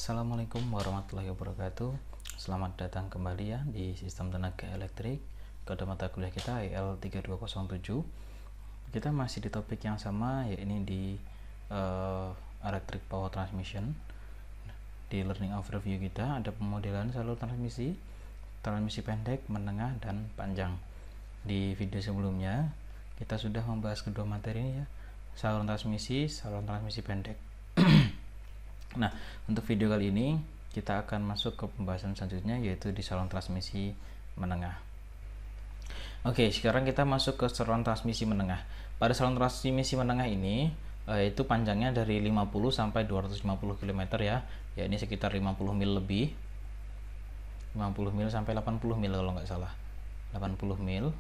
Assalamualaikum warahmatullahi wabarakatuh. Selamat datang kembali ya di Sistem Tenaga Elektrik pada mata kuliah kita EL3207. Kita masih di topik yang sama, yaitu di Electric Power Transmission. Di learning overview kita ada pemodelan saluran transmisi pendek, menengah, dan panjang. Di video sebelumnya kita sudah membahas kedua materi ini ya, saluran transmisi pendek. Nah, untuk video kali ini kita akan masuk ke pembahasan selanjutnya, yaitu di saluran transmisi menengah. Oke, sekarang kita masuk ke saluran transmisi menengah. Pada saluran transmisi menengah ini itu panjangnya dari 50 sampai 250 km ya. Ya, ini sekitar 50 mil lebih. 50 mil sampai 80 mil kalau nggak salah. 80 mil.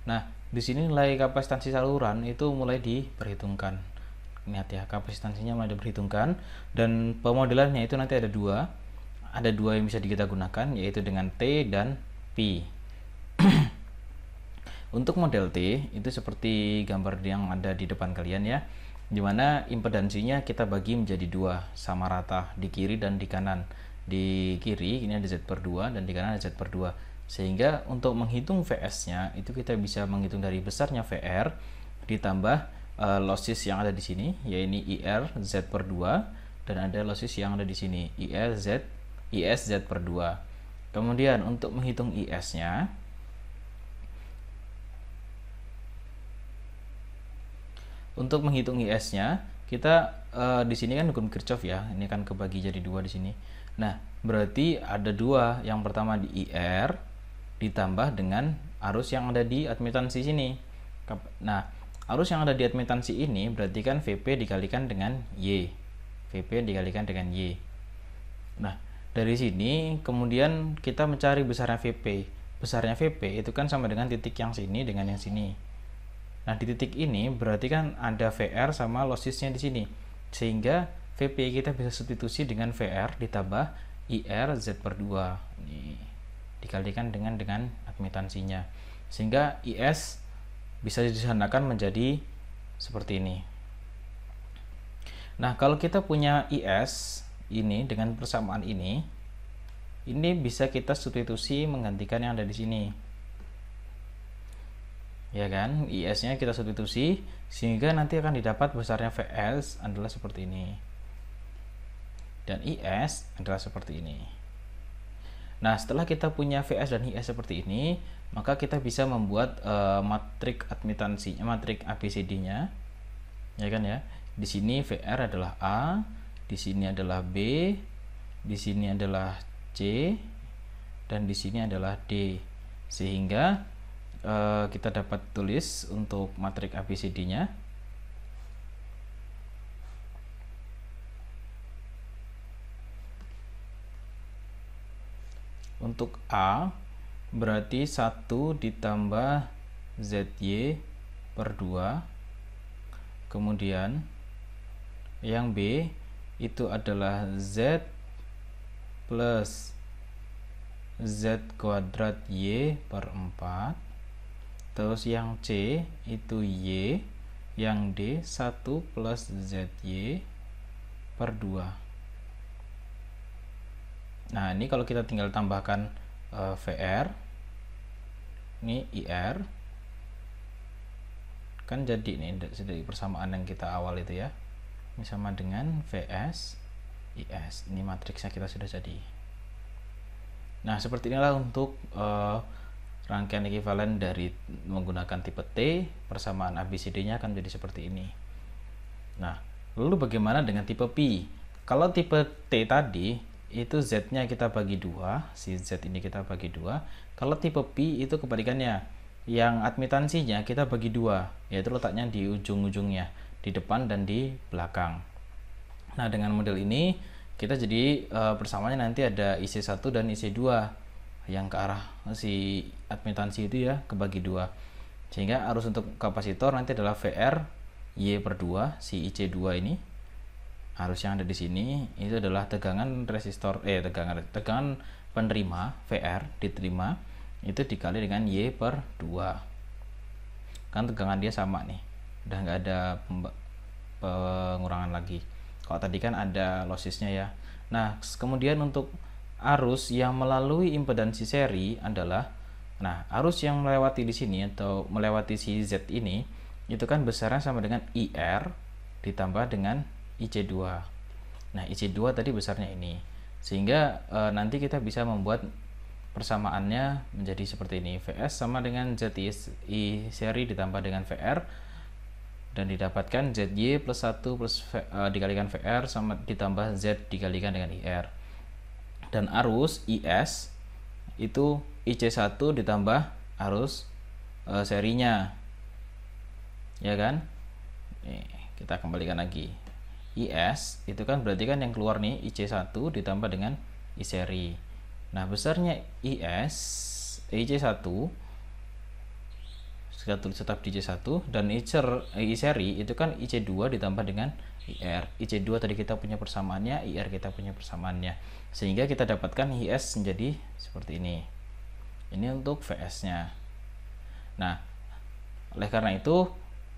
Nah, di sini nilai kapasitansi saluran itu mulai diperhitungkan. Lihat ya, kapasitansinya mulai diperhitungkan, dan pemodelannya itu nanti ada dua yang bisa kita gunakan, yaitu dengan T dan P. Untuk model T itu seperti gambar yang ada di depan kalian ya, dimana impedansinya kita bagi menjadi dua, sama rata di kiri dan di kanan. Di kiri ini ada Z/2 dan di kanan ada Z/2, sehingga untuk menghitung VS nya itu kita bisa menghitung dari besarnya VR ditambah losses yang ada di sini, yaitu IR Z/2, dan ada losses yang ada di sini IS Z/2. Kemudian untuk menghitung IS-nya, kita di sini kan hukum Kirchhoff ya, ini kan kebagi jadi dua di sini. Nah, berarti ada dua. Yang pertama di IR ditambah dengan arus yang ada di admitansi sini. Nah, arus yang ada di admitansi ini berarti kan VP dikalikan dengan Y. Nah, dari sini kemudian kita mencari besarnya VP. Besarnya VP itu kan sama dengan titik yang sini dengan yang sini. Nah, di titik ini berarti kan ada VR sama lossesnya di sini. Sehingga VP kita bisa substitusi dengan VR ditambah IR Z/2. Ini dikalikan dengan admitansinya. Sehingga IS bisa disederhanakan menjadi seperti ini. Nah, kalau kita punya IS ini dengan persamaan ini bisa kita substitusi menggantikan yang ada di sini. Ya kan? IS-nya kita substitusi sehingga nanti akan didapat besarnya VS adalah seperti ini. Dan IS adalah seperti ini. Nah, setelah kita punya VS dan IS seperti ini, maka kita bisa membuat matrik admitansinya, matrik ABCD-nya, ya kan ya. Di sini VR adalah A, di sini adalah B, di sini adalah C, dan di sini adalah D. Sehingga kita dapat tulis untuk matrik ABCD-nya. Untuk A berarti 1 ditambah ZY/2. Kemudian yang B itu adalah Z plus Z² Y/4. Terus yang C itu Y. Yang D 1 plus ZY/2. Nah, ini kalau kita tinggal tambahkan VR, ini IR, kan jadi ini dari persamaan yang kita awal itu ya, ini sama dengan VS IS. Ini matriksnya kita sudah jadi. Nah, seperti inilah untuk rangkaian ekuivalen dari menggunakan tipe T. Persamaan ABCD-nya akan jadi seperti ini. Nah, lalu bagaimana dengan tipe P? Kalau tipe T tadi itu Z-nya kita bagi dua, si Z ini kita bagi dua. Kalau tipe P itu kebalikannya, yang admitansinya kita bagi dua, yaitu letaknya di ujung-ujungnya, di depan dan di belakang. Nah, dengan model ini kita jadi persamaannya nanti ada IC1 dan IC2 yang ke arah si admitansi itu ya, kebagi dua. Sehingga arus untuk kapasitor nanti adalah VR Y/2, si IC2 ini. Arus yang ada di sini itu adalah tegangan resistor tegangan penerima VR diterima itu dikali dengan Y/2. Kan tegangan dia sama nih, udah nggak ada pengurangan lagi. Kalau tadi kan ada lossesnya ya. Nah, kemudian untuk arus yang melalui impedansi seri adalah, nah, arus yang melewati di sini atau melewati si Z ini itu kan besarnya sama dengan IR ditambah dengan IC2. Nah, IC2 tadi besarnya ini. Sehingga nanti kita bisa membuat persamaannya menjadi seperti ini. VS sama dengan ZI seri ditambah dengan VR dan didapatkan ZY plus 1 plus dikalikan VR sama ditambah Z dikalikan dengan IR. Dan arus IS itu IC1 ditambah arus serinya. Ya kan? Nih, kita kembalikan lagi. IS itu kan berarti kan yang keluar nih IC1 ditambah dengan I seri. Nah, besarnya IC1 kita tulis tetap di IC1 dan I seri itu kan IC2 ditambah dengan IR. IC2 tadi kita punya persamaannya, IR kita punya persamaannya. Sehingga kita dapatkan IS menjadi seperti ini. Ini untuk VS-nya. Nah, oleh karena itu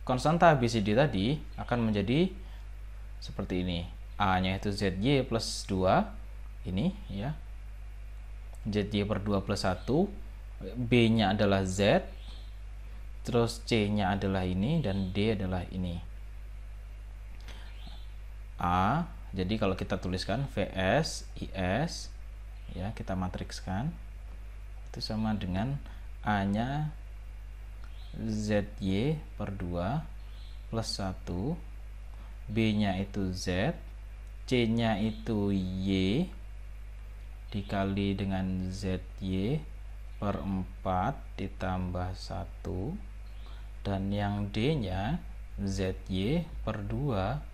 konstanta ABCD tadi akan menjadi seperti ini. A-nya itu ZY plus 2 ini ya. ZY per 2 plus 1. B-nya adalah Z. Terus C-nya adalah ini dan D adalah ini. A, jadi kalau kita tuliskan VS IS ya, kita matrikskan itu sama dengan A-nya ZY per 2 plus 1, B-nya itu Z, C-nya itu Y dikali dengan ZY per 4 ditambah 1, dan yang D-nya ZY per 2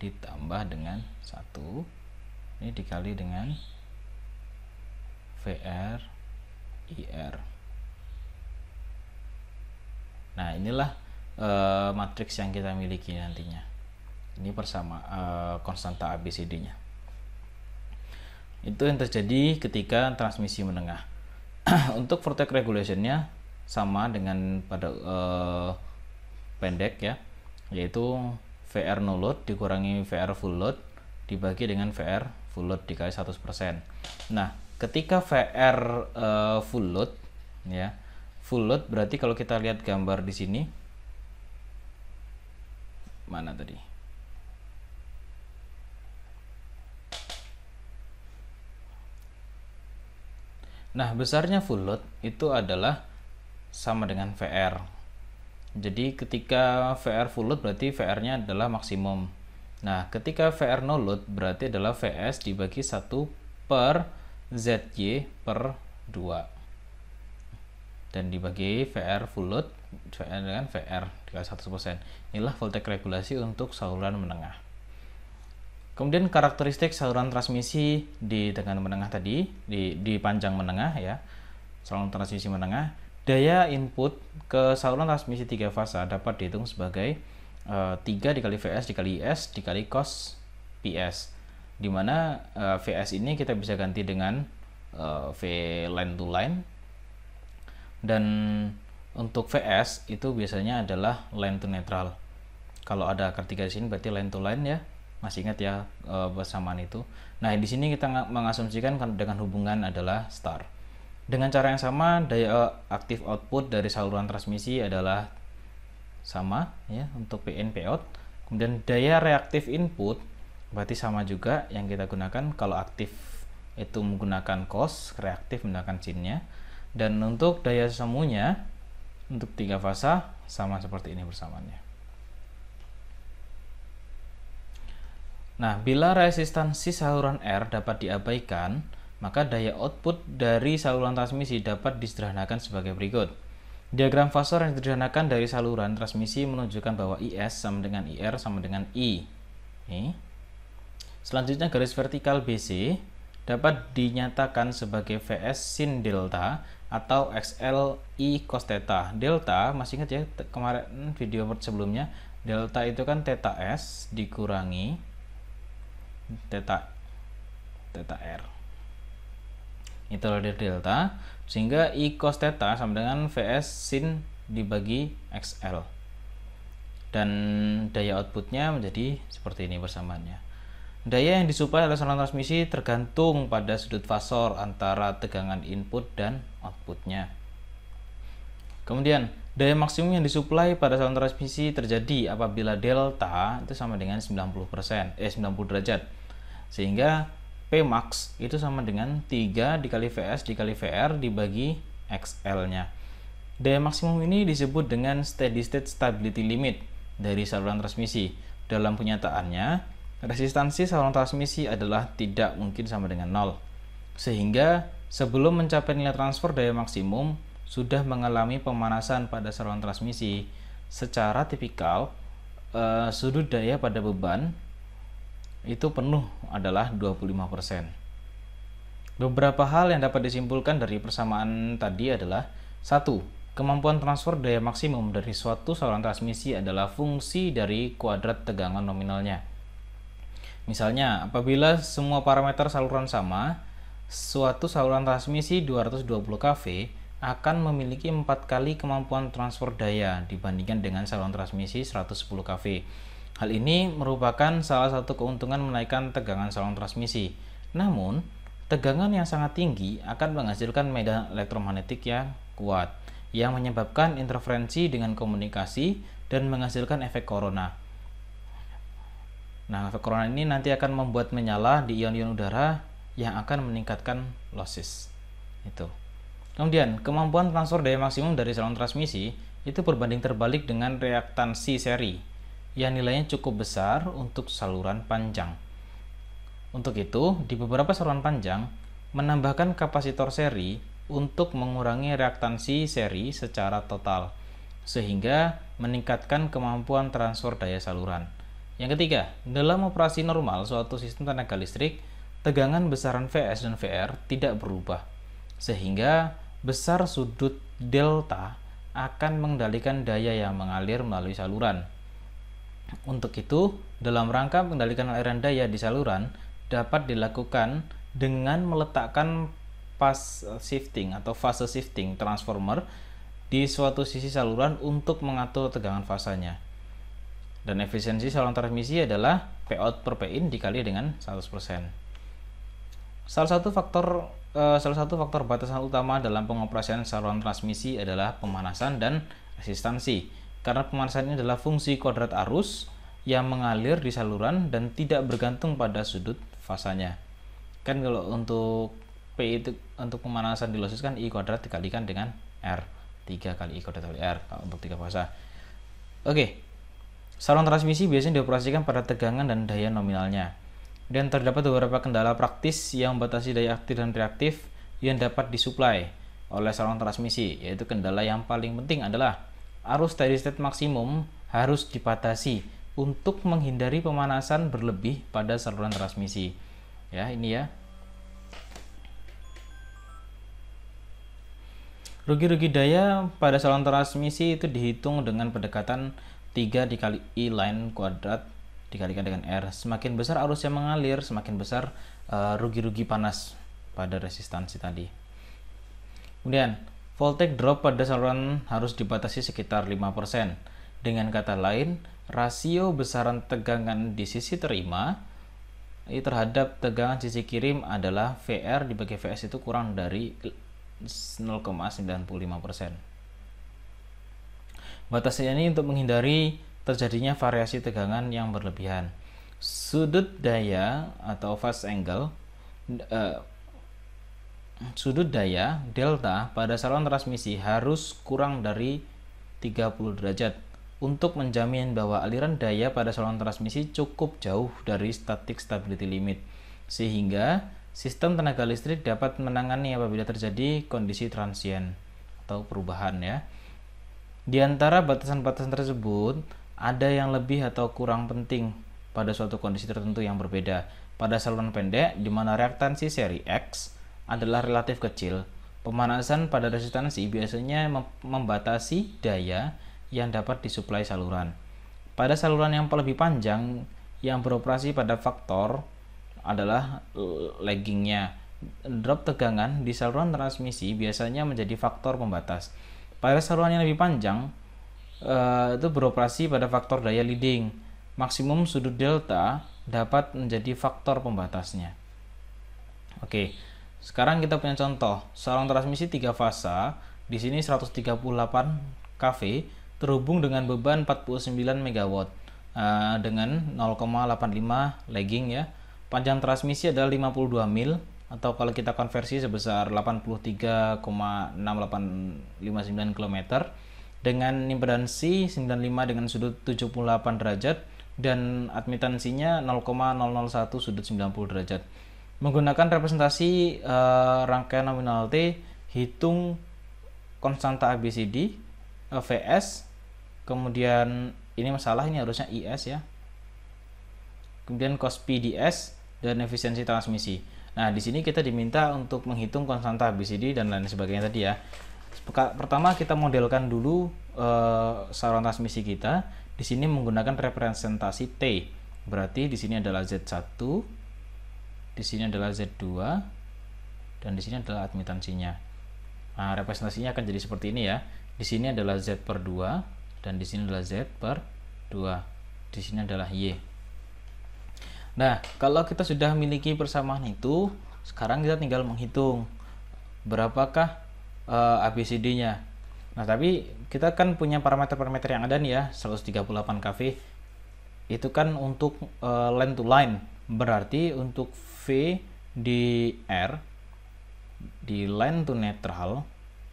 ditambah dengan 1, ini dikali dengan VR IR. Nah, inilah matriks yang kita miliki nantinya. Ini bersama konstanta ABCD-nya. Itu yang terjadi ketika transmisi menengah. Untuk voltage regulation-nya sama dengan pada pendek ya, yaitu VR no load dikurangi VR full load dibagi dengan VR full load dikali 100%. Nah, ketika VR full load ya, full load berarti kalau kita lihat gambar di sini, mana tadi? Nah, besarnya full load itu adalah sama dengan VR. Jadi ketika VR full load berarti VR-nya adalah maksimum. Nah, ketika VR no load berarti adalah VS dibagi 1 per ZY per 2. Dan dibagi VR full load dengan VR dikali 100%. Inilah voltage regulasi untuk saluran menengah. Kemudian karakteristik saluran transmisi di tegangan menengah tadi, di panjang menengah ya, saluran transmisi menengah, daya input ke saluran transmisi 3 fasa dapat dihitung sebagai 3 dikali VS dikali IS dikali cos PS, dimana VS ini kita bisa ganti dengan V line to line, dan untuk VS itu biasanya adalah line to neutral. Kalau ada akar 3 di sini berarti line to line ya. Masih ingat ya persamaan itu. Nah, di sini kita mengasumsikan dengan hubungan adalah star. Dengan cara yang sama, daya aktif output dari saluran transmisi adalah sama ya untuk PIN Pout. Kemudian daya reaktif input berarti sama juga yang kita gunakan. Kalau aktif itu menggunakan cos, reaktif menggunakan sinnya. Dan untuk daya semuanya untuk 3 fasa sama seperti ini persamaannya. Nah, bila resistansi saluran R dapat diabaikan, maka daya output dari saluran transmisi dapat disederhanakan sebagai berikut. Diagram fasor yang disederhanakan dari saluran transmisi menunjukkan bahwa IS sama dengan IR sama dengan I. Selanjutnya garis vertikal BC dapat dinyatakan sebagai VS sin delta atau XL I cos theta. Delta, masih ingat ya kemarin video sebelumnya, delta itu kan theta S dikurangi theta R. Itu adalah delta, sehingga I cos theta sama dengan VS sin dibagi XL. Dan daya outputnya menjadi seperti ini persamaannya. Daya yang disuplai oleh saluran transmisi tergantung pada sudut fasor antara tegangan input dan outputnya. Kemudian, daya maksimum yang disuplai pada saluran transmisi terjadi apabila delta itu sama dengan 90 derajat. Sehingga Pmax itu sama dengan 3 dikali Vs dikali Vr dibagi XL-nya. Daya maksimum ini disebut dengan steady state stability limit dari saluran transmisi. Dalam kenyataannya, resistansi saluran transmisi adalah tidak mungkin sama dengan 0. Sehingga sebelum mencapai nilai transfer daya maksimum, sudah mengalami pemanasan pada saluran transmisi. Secara tipikal, sudut daya pada beban itu penuh adalah 25%. Beberapa hal yang dapat disimpulkan dari persamaan tadi adalah: 1. Kemampuan transfer daya maksimum dari suatu saluran transmisi adalah fungsi dari kuadrat tegangan nominalnya. Misalnya, apabila semua parameter saluran sama, suatu saluran transmisi 220 kV akan memiliki 4 kali kemampuan transfer daya dibandingkan dengan saluran transmisi 110 kV. Hal ini merupakan salah satu keuntungan menaikkan tegangan saluran transmisi. Namun, tegangan yang sangat tinggi akan menghasilkan medan elektromagnetik yang kuat, yang menyebabkan interferensi dengan komunikasi dan menghasilkan efek korona. Nah, efek korona ini nanti akan membuat menyala di ion-ion udara yang akan meningkatkan losses. Itu. Kemudian, kemampuan transfer daya maksimum dari saluran transmisi itu berbanding terbalik dengan reaktansi seri yang nilainya cukup besar untuk saluran panjang. Untuk itu, di beberapa saluran panjang, menambahkan kapasitor seri untuk mengurangi reaktansi seri secara total, sehingga meningkatkan kemampuan transfer daya saluran. Yang ketiga, dalam operasi normal suatu sistem tenaga listrik, tegangan besaran Vs dan Vr tidak berubah, sehingga besar sudut delta akan mengendalikan daya yang mengalir melalui saluran. Untuk itu, dalam rangka mengendalikan aliran daya di saluran dapat dilakukan dengan meletakkan fase shifting transformer di suatu sisi saluran untuk mengatur tegangan fasanya. Dan efisiensi saluran transmisi adalah Pout per Pin dikali dengan 100%. Salah satu faktor batasan utama dalam pengoperasian saluran transmisi adalah pemanasan dan resistansi. Karena pemanasan ini adalah fungsi kuadrat arus yang mengalir di saluran dan tidak bergantung pada sudut fasanya. Kan kalau untuk P itu untuk pemanasan di losses kan I kuadrat dikalikan dengan R. 3 kali I kuadrat kali R untuk 3 fasa. Oke. Saluran transmisi biasanya dioperasikan pada tegangan dan daya nominalnya. Dan terdapat beberapa kendala praktis yang membatasi daya aktif dan reaktif yang dapat disuplai oleh saluran transmisi, yaitu kendala yang paling penting adalah arus steady state maksimum harus dibatasi untuk menghindari pemanasan berlebih pada saluran transmisi. Ya, ini ya. Rugi-rugi daya pada saluran transmisi itu dihitung dengan pendekatan 3 dikali I line kuadrat dikalikan dengan R. Semakin besar arus yang mengalir, semakin besar rugi-rugi panas pada resistansi tadi. Kemudian, voltage drop pada saluran harus dibatasi sekitar 5%. Dengan kata lain, rasio besaran tegangan di sisi terima terhadap tegangan sisi kirim adalah VR dibagi Vs itu kurang dari 0,95%. Batasnya ini untuk menghindari terjadinya variasi tegangan yang berlebihan. Sudut daya atau phase angle sudut daya delta pada saluran transmisi harus kurang dari 30 derajat untuk menjamin bahwa aliran daya pada saluran transmisi cukup jauh dari static stability limit, sehingga sistem tenaga listrik dapat menangani apabila terjadi kondisi transient atau perubahan ya. Di antara batasan-batasan tersebut, ada yang lebih atau kurang penting pada suatu kondisi tertentu yang berbeda. Pada saluran pendek, di mana reaktansi seri X adalah relatif kecil, pemanasan pada resistansi biasanya membatasi daya yang dapat disuplai saluran. Pada saluran yang lebih panjang, yang beroperasi pada faktor adalah laggingnya. Drop tegangan di saluran transmisi biasanya menjadi faktor pembatas. Pada saluran yang lebih panjang, itu beroperasi pada faktor daya leading. Maksimum sudut delta dapat menjadi faktor pembatasnya. Oke, sekarang kita punya contoh saluran transmisi 3 fasa. Di sini 138 kV terhubung dengan beban 49 MW dengan 0,85 lagging ya. Panjang transmisi adalah 52 mil atau kalau kita konversi sebesar 83,6859 km dengan impedansi 95 dengan sudut 78 derajat dan admitansinya 0,001 sudut 90 derajat. Menggunakan representasi rangkaian nominal T, hitung konstanta ABCD, VS, kemudian ini masalah, ini harusnya IS ya, kemudian cos PDS dan efisiensi transmisi. Nah, di sini kita diminta untuk menghitung konstanta ABCD dan lain sebagainya tadi ya. Pertama kita modelkan dulu saluran transmisi kita. Di sini menggunakan representasi T. Berarti di sini adalah Z1, di sini adalah Z2, dan di sini adalah admitansinya. Nah, representasinya akan jadi seperti ini ya. Di sini adalah Z per 2 dan di sini adalah Z per 2. Di sini adalah Y. Nah, kalau kita sudah memiliki persamaan itu, sekarang kita tinggal menghitung berapakah ABCD-nya. Nah, tapi kita kan punya parameter-parameter yang ada nih ya, 138 kV. Itu kan untuk line to line. Berarti untuk V di R di line to neutral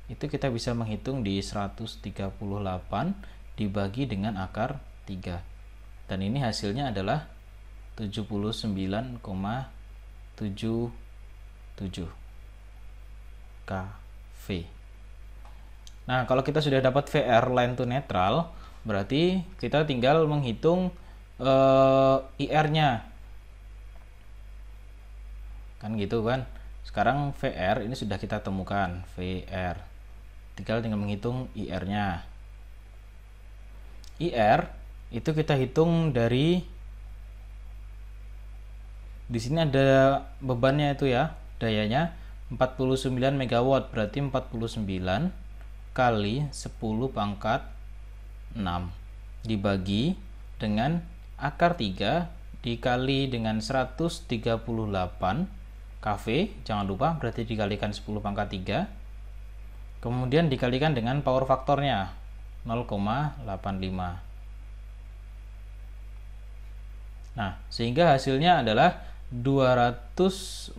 itu kita bisa menghitung di 138 dibagi dengan akar 3. Dan ini hasilnya adalah 79,77 kV. Nah, kalau kita sudah dapat VR line to neutral, berarti kita tinggal menghitung IR-nya. Kan gitu kan. Sekarang VR ini sudah kita temukan, VR. Tinggal menghitung IR-nya. IR itu kita hitung dari di sini ada bebannya itu ya, dayanya 49 MW, berarti 49 kali 10 pangkat 6 dibagi dengan akar 3 dikali dengan 138 kV, jangan lupa berarti dikalikan 10 pangkat 3, kemudian dikalikan dengan power faktornya 0,85. Nah, sehingga hasilnya adalah 241,17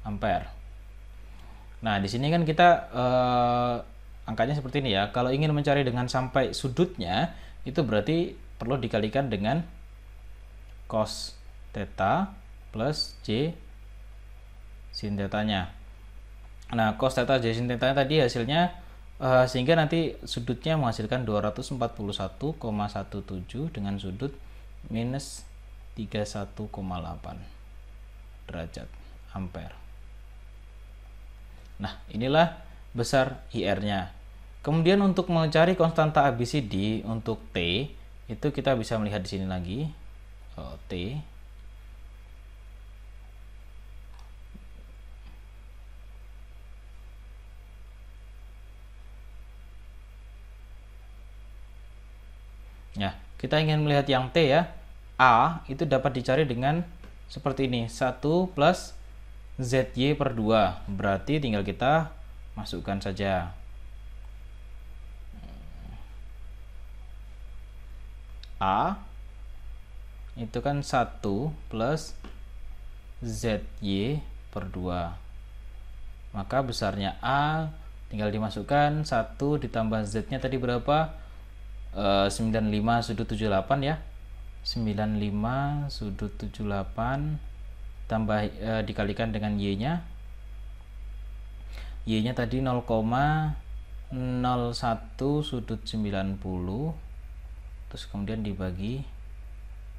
ampere. Nah, di sini kan kita angkanya seperti ini ya. Kalau ingin mencari dengan sampai sudutnya, itu berarti perlu dikalikan dengan cos theta plus J sin theta-nya. Nah, cos theta J sin theta tadi hasilnya sehingga nanti sudutnya menghasilkan 241,17 dengan sudut minus 31,8 derajat ampere. Nah, inilah besar IR-nya. Kemudian untuk mencari konstanta ABCD untuk T, itu kita bisa melihat di sini lagi. T. Ya, kita ingin melihat yang T ya. A itu dapat dicari dengan seperti ini, 1 plus ZY per 2. Berarti tinggal kita masukkan saja. A itu kan 1 plus ZY per 2. Maka besarnya A tinggal dimasukkan 1 ditambah Z-nya tadi berapa? 95 sudut 78 ya. 95 sudut 78 tambah dikalikan dengan Y-nya. Y-nya tadi 0,01 sudut 90. Terus kemudian dibagi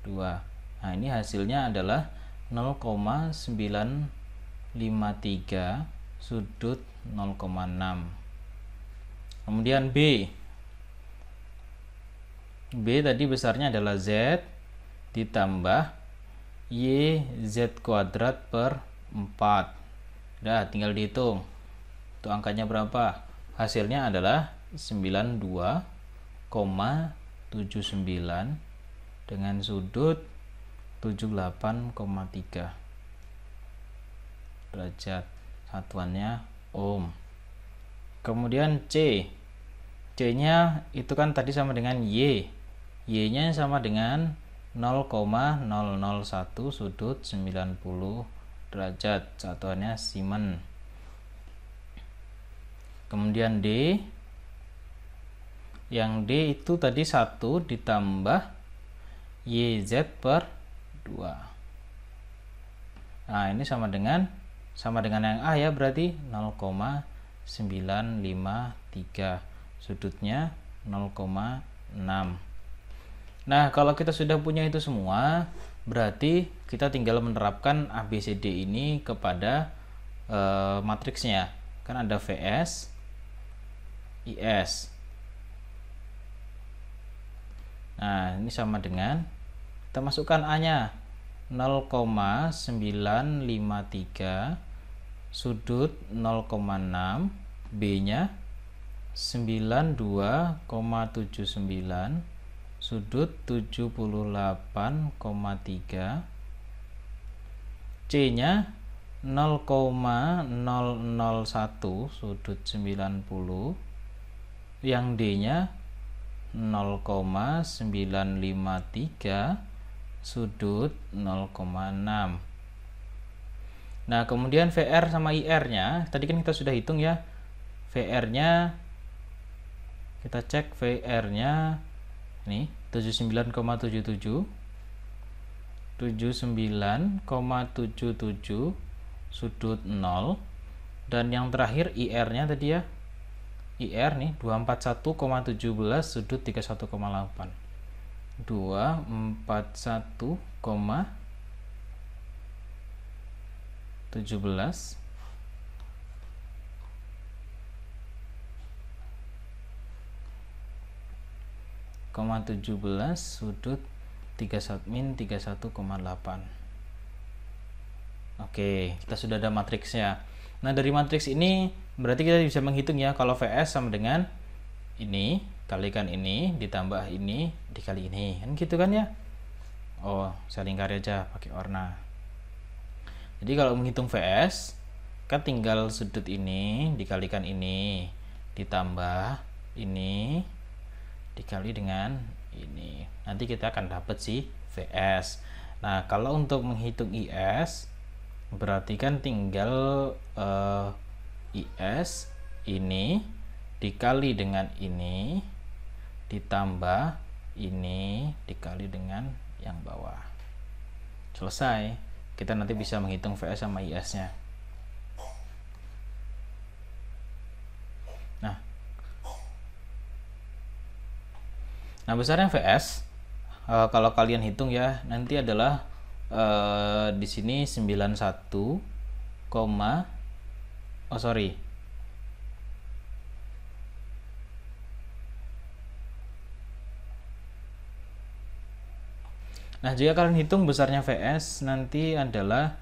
2. Nah, ini hasilnya adalah 0,953 sudut 0,6. Kemudian B tadi besarnya adalah Z ditambah YZ kuadrat per 4. Udah, tinggal dihitung. Itu angkanya berapa? Hasilnya adalah 92,79 dengan sudut 78,3 derajat. Satuannya ohm. Kemudian C nya itu kan tadi sama dengan Y nya sama dengan 0,001 sudut 90 derajat. Satuannya Siemens. Kemudian D, yang D itu tadi 1 ditambah YZ per 2. Nah, ini sama dengan yang A ya, berarti 0,953, sudutnya 0,6. Nah, kalau kita sudah punya itu semua, berarti kita tinggal menerapkan ABCD ini kepada matriksnya. Kan ada VS, IS. Nah, ini sama dengan, kita masukkan A-nya 0,953, sudut 0,6, B-nya 92,79, sudut 78,3, C-nya 0,001 sudut 90, yang D-nya 0,953 sudut 0,6. Nah, kemudian VR sama IR-nya, tadi kan kita sudah hitung ya. VR-nya kita cek, VR-nya ini 79,77 sudut 0, dan yang terakhir IR-nya tadi ya, IR nih 241,17 sudut 31,8. 241,17 sudut 31,8. Oke, kita sudah ada matriksnya. Nah, dari matriks ini berarti kita bisa menghitung ya, kalau VS sama dengan ini kalikan ini ditambah ini dikali ini, kan gitu kan ya. Oh, saya lingkari aja pakai warna. Jadi kalau menghitung VS kan tinggal sudut ini dikalikan ini ditambah ini dikali dengan ini, nanti kita akan dapat si VS. Nah, kalau untuk menghitung IS berarti kan tinggal IS ini dikali dengan ini ditambah ini dikali dengan yang bawah. Selesai. Kita nanti bisa menghitung VS sama IS-nya. Nah, besarnya VS kalau kalian hitung ya, nanti adalah di sini 91, Nah, jika kalian hitung besarnya VS nanti adalah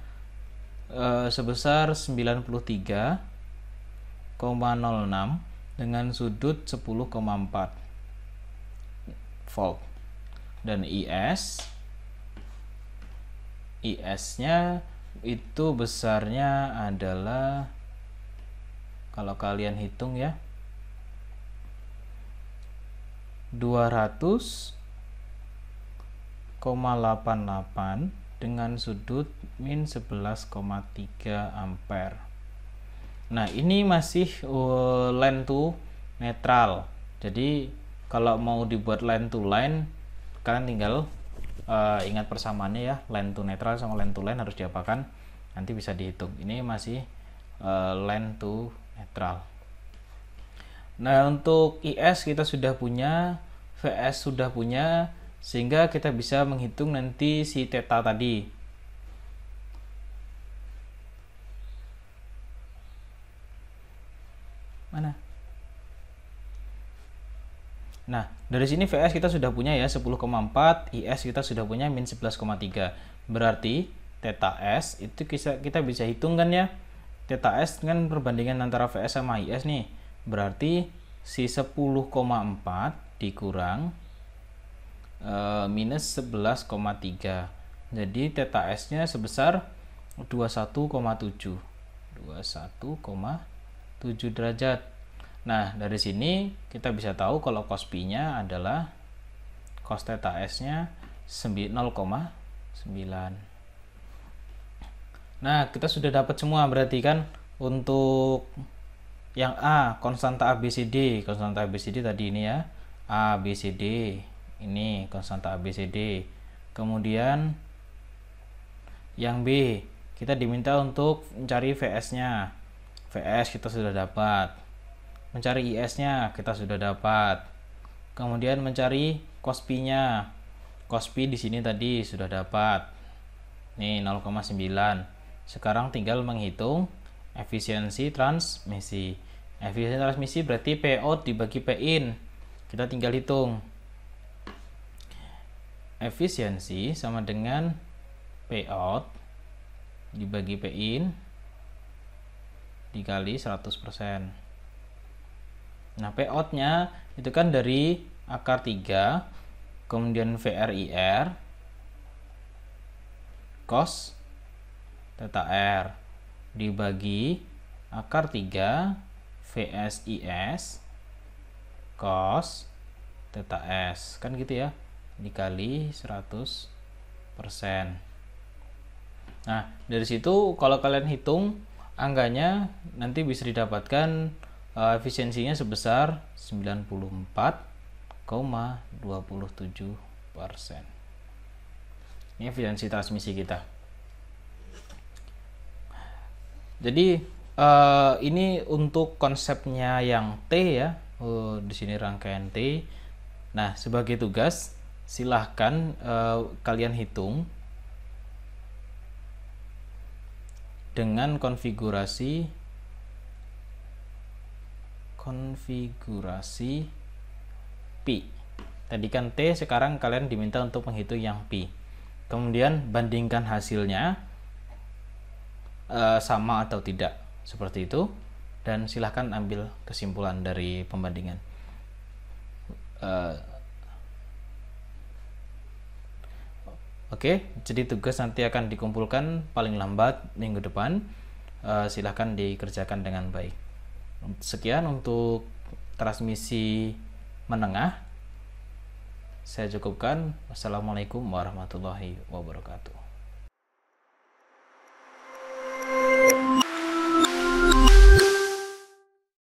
sebesar 93,06 dengan sudut 10,4 volt. Dan IS-nya itu besarnya adalah, kalau kalian hitung ya, 200,88 dengan sudut min 11,3 ampere. Nah, ini masih line to netral. Jadi kalau mau dibuat line to line, kalian tinggal ingat persamaannya ya, line to netral sama line to line harus diapakan, nanti bisa dihitung. Ini masih line to netral. Nah, untuk IS kita sudah punya, VS sudah punya, sehingga kita bisa menghitung nanti si theta tadi. Mana? Nah, dari sini VS kita sudah punya ya 10,4, IS kita sudah punya min 11,3. Berarti theta S itu kita bisa hitung kan ya. Theta S kan perbandingan antara VS sama IS nih. Berarti si 10,4 dikurang minus 11,3. Jadi theta S nya sebesar 21,7 derajat. Nah, dari sini kita bisa tahu kalau cos pi nya adalah cos theta S nya 0,9. Nah, kita sudah dapat semua berarti kan. Untuk yang A, konstanta ABCD. Konstanta ABCD tadi ini ya, ABCD. Ini konstanta ABCD. Kemudian yang B, kita diminta untuk mencari VS-nya. VS kita sudah dapat. Mencari IS-nya kita sudah dapat. Kemudian mencari cos pi-nya. Cos pi di sini tadi sudah dapat. Nih 0,9. Sekarang tinggal menghitung efisiensi transmisi. Efisiensi transmisi berarti P out dibagi P in. Kita tinggal hitung. Efisiensi sama dengan P out dibagi P in dikali 100%. Nah, P out nya itu kan dari akar 3, kemudian VRIR cos theta R dibagi akar 3 VSIS cos theta S, kan gitu ya, dikali 100%. Nah, dari situ kalau kalian hitung angkanya nanti bisa didapatkan efisiensinya sebesar 94,27%. Ini efisiensi transmisi kita. Jadi ini untuk konsepnya yang T ya. Di sini rangkaian T. Nah, sebagai tugas silahkan kalian hitung dengan konfigurasi pi. Tadi kan T, sekarang kalian diminta untuk menghitung yang pi. Kemudian bandingkan hasilnya sama atau tidak, seperti itu, dan silahkan ambil kesimpulan dari pembandingan. Oke, jadi tugas nanti akan dikumpulkan paling lambat minggu depan. Silahkan dikerjakan dengan baik. Sekian untuk transmisi menengah. Saya cukupkan. Wassalamualaikum warahmatullahi wabarakatuh.